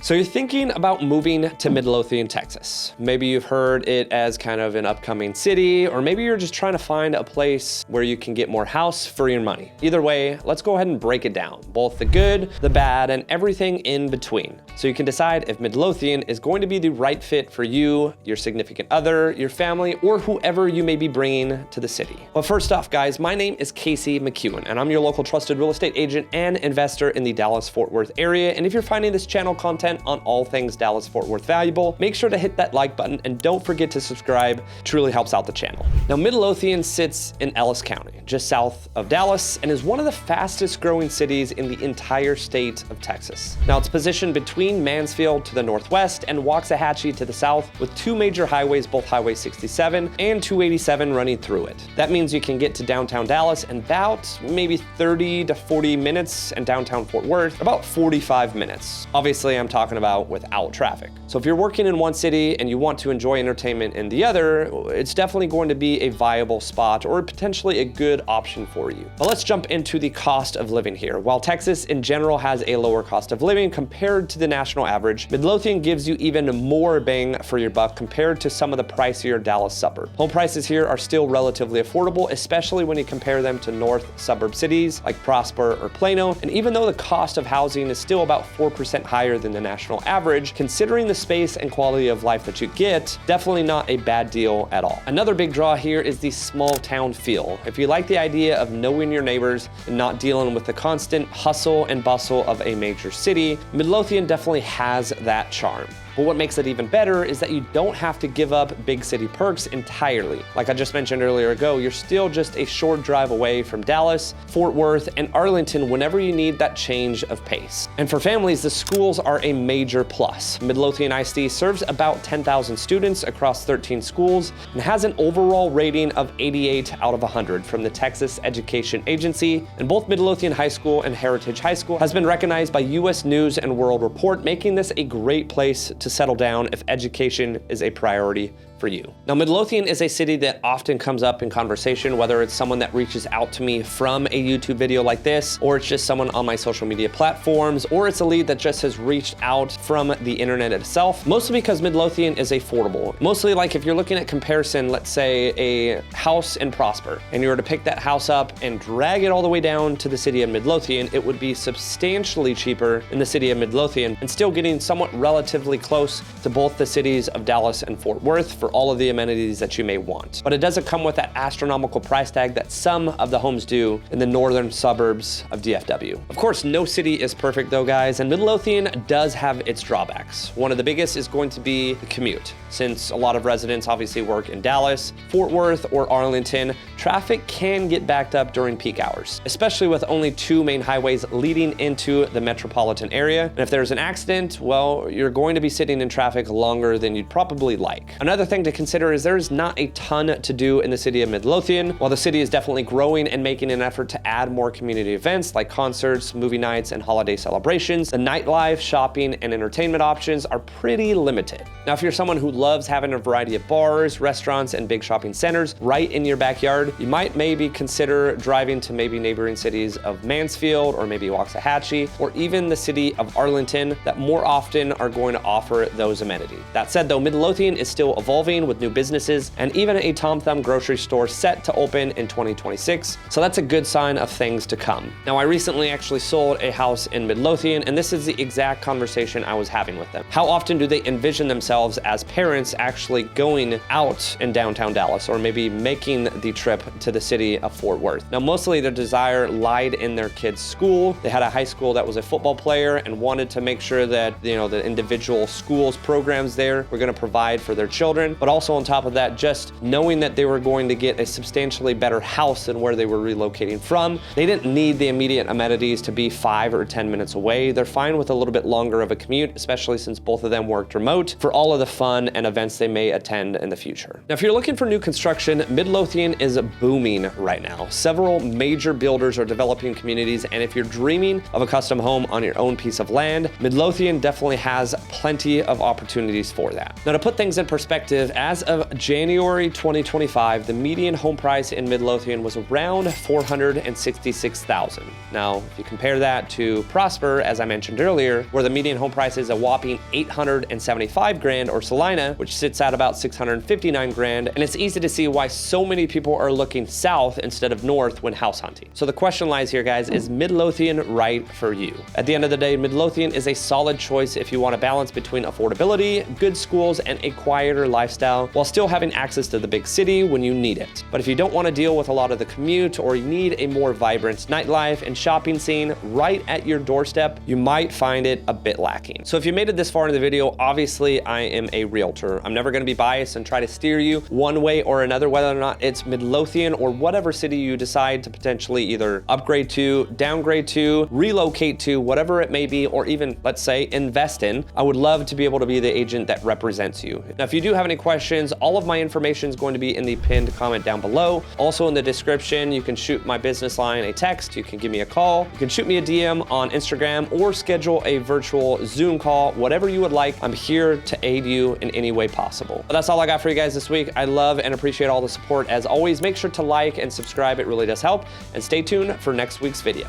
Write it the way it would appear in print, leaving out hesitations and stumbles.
So you're thinking about moving to Midlothian, Texas. Maybe you've heard it as kind of an upcoming city, or maybe you're just trying to find a place where you can get more house for your money. Either way, let's go ahead and break it down, both the good, the bad, and everything in between, so you can decide if Midlothian is going to be the right fit for you, your significant other, your family, or whoever you may be bringing to the city. But first off, guys, my name is Casey McEwen, and I'm your local trusted real estate agent and investor in the Dallas-Fort Worth area. And if you're finding this channel content on all things Dallas-Fort Worth valuable, make sure to hit that like button and don't forget to subscribe. It truly helps out the channel. Now, Midlothian sits in Ellis County, just south of Dallas, and is one of the fastest growing cities in the entire state of Texas. Now, it's positioned between Mansfield to the northwest and Waxahachie to the south, with two major highways, both Highway 67 and 287 running through it. That means you can get to downtown Dallas in about maybe 30 to 40 minutes, and downtown Fort Worth about 45 minutes. Obviously, I'm talking about without traffic. So if you're working in one city and you want to enjoy entertainment in the other, it's definitely going to be a viable spot or potentially a good option for you. But let's jump into the cost of living here. While Texas in general has a lower cost of living compared to the national average, Midlothian gives you even more bang for your buck compared to some of the pricier Dallas suburbs. Home prices here are still relatively affordable, especially when you compare them to north suburb cities like Prosper or Plano. And even though the cost of housing is still about 4% higher than the national average, considering the space and quality of life that you get, definitely not a bad deal at all. Another big draw here is the small town feel. If you like the idea of knowing your neighbors and not dealing with the constant hustle and bustle of a major city, Midlothian definitely has that charm. But what makes it even better is that you don't have to give up big city perks entirely. Like I just mentioned earlier ago, you're still just a short drive away from Dallas, Fort Worth, and Arlington whenever you need that change of pace. And for families, the schools are a major plus. Midlothian ISD serves about 10,000 students across 13 schools and has an overall rating of 88 out of 100 from the Texas Education Agency. And both Midlothian High School and Heritage High School has been recognized by U.S. News and World Report, making this a great place to settle down if education is a priority for you. Now, Midlothian is a city that often comes up in conversation, whether it's someone that reaches out to me from a YouTube video like this, or it's just someone on my social media platforms, or it's a lead that just has reached out from the internet itself, mostly because Midlothian is affordable. Mostly like if you're looking at comparison, let's say a house in Prosper, and you were to pick that house up and drag it all the way down to the city of Midlothian, it would be substantially cheaper in the city of Midlothian and still getting somewhat relatively close to both the cities of Dallas and Fort Worth for all of the amenities that you may want. But it doesn't come with that astronomical price tag that some of the homes do in the northern suburbs of DFW. Of course, no city is perfect though, guys, and Midlothian does have its drawbacks. One of the biggest is going to be the commute. Since a lot of residents obviously work in Dallas, Fort Worth, or Arlington, traffic can get backed up during peak hours, especially with only two main highways leading into the metropolitan area. And if there's an accident, well, you're going to be sitting in traffic longer than you'd probably like. Another thing to consider is there's not a ton to do in the city of Midlothian. While the city is definitely growing and making an effort to add more community events like concerts, movie nights, and holiday celebrations, the nightlife, shopping, and entertainment options are pretty limited. Now, if you're someone who loves having a variety of bars, restaurants, and big shopping centers right in your backyard, you might maybe consider driving to maybe neighboring cities of Mansfield or maybe Waxahachie, or even the city of Arlington that more often are going to offer those amenities. That said though, Midlothian is still evolving with new businesses and even a Tom Thumb grocery store set to open in 2026. So that's a good sign of things to come. Now, I recently actually sold a house in Midlothian, and this is the exact conversation I was having with them. How often do they envision themselves as parents actually going out in downtown Dallas, or maybe making the trip to the city of Fort Worth? Now, mostly their desire lied in their kids' school. They had a high school that was a football player and wanted to make sure that, the individual schools programs there were going to provide for their children. But also on top of that, just knowing that they were going to get a substantially better house than where they were relocating from. They didn't need the immediate amenities to be 5 or 10 minutes away. They're fine with a little bit longer of a commute, especially since both of them worked remote, for all of the fun and events they may attend in the future. Now, if you're looking for new construction, Midlothian is booming right now. Several major builders are developing communities, and if you're dreaming of a custom home on your own piece of land, Midlothian definitely has plenty of opportunities for that. Now, to put things in perspective, perspective, as of January 2025, the median home price in Midlothian was around $466,000. Now, if you compare that to Prosper, as I mentioned earlier, where the median home price is a whopping $875,000, or Salina, which sits at about $659,000, and it's easy to see why so many people are looking south instead of north when house hunting. So the question lies here, guys, is Midlothian right for you? At the end of the day, Midlothian is a solid choice if you want a balance between affordability, good schools, and a quieter lifestyle while still having access to the big city when you need it. But if you don't want to deal with a lot of the commute, or you need a more vibrant nightlife and shopping scene right at your doorstep, you might find it a bit lacking. So if you made it this far in the video, obviously I am a realtor. I'm never going to be biased and try to steer you one way or another, whether or not it's Midlothian or whatever city you decide to potentially either upgrade to, downgrade to, relocate to, whatever it may be, or even, let's say, invest in. I would love to be able to be the agent that represents you. Now, if you do have any questions, all of my information is going to be in the pinned comment down below. Also in the description, you can shoot my business line a text, you can give me a call, you can shoot me a DM on Instagram, or schedule a virtual Zoom call, whatever you would like. I'm here to aid you in any way possible. But that's all I got for you guys this week. I love and appreciate all the support. As always, make sure to like and subscribe. It really does help. And stay tuned for next week's video.